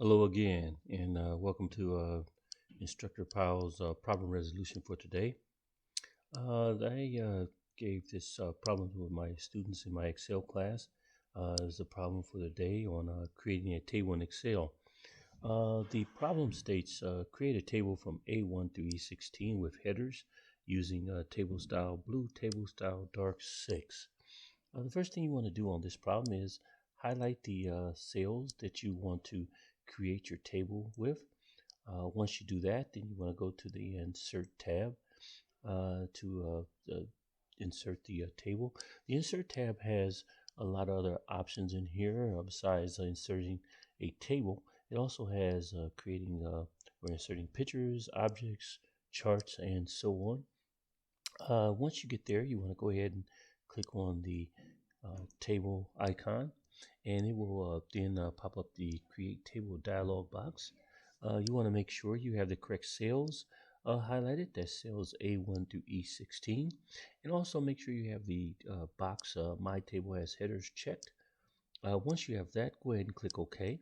Hello again, and welcome to Instructor Powell's problem resolution for today. I gave this problem to my students in my Excel class. It's a problem for the day on creating a table in Excel. The problem states create a table from A1 through E16 with headers using table style blue, table style dark 6. The first thing you want to do on this problem is highlight the cells that you want to create your table with. Once you do that, then you want to go to the Insert tab to insert the table. The Insert tab has a lot of other options in here besides inserting a table. It also has creating or inserting pictures, objects, charts, and so on. Once you get there, you want to go ahead and click on the table icon, and it will then pop up the create table dialog box. You want to make sure you have the correct cells highlighted. That's cells A1 through E16, and also make sure you have the box my table has headers checked. Once you have that, go ahead and click OK.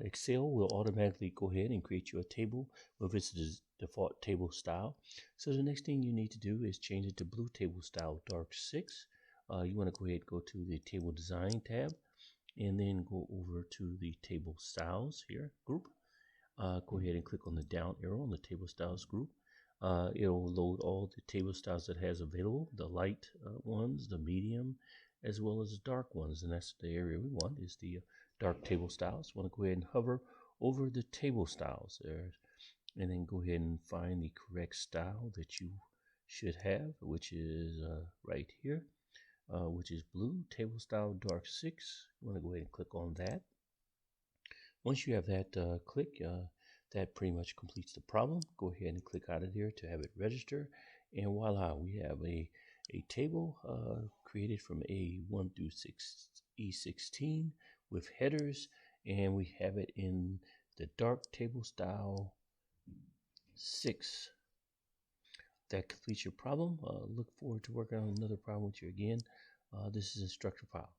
Excel will automatically go ahead and create you a table with its default table style. So the next thing you need to do is change it to blue table style dark 6. You want to go ahead and go to the table design tab and then go over to the table styles here group. Go ahead and click on the down arrow on the table styles group. It'll load all the table styles that it has available, the light ones, the medium, as well as the dark ones. And that's the area we want, is the dark table styles. Want to go ahead and hover over the table styles there, and then go ahead and find the correct style that you should have, which is right here, which is blue table style dark 6. You want to go ahead and click on that. Once you have that click, that pretty much completes the problem. Go ahead and click out of there to have it register, and voila, we have a table created from A1 through E16 with headers, and we have it in the dark table style 6. That completes your problem. Look forward to working on another problem with you again. This is Instructor Powell.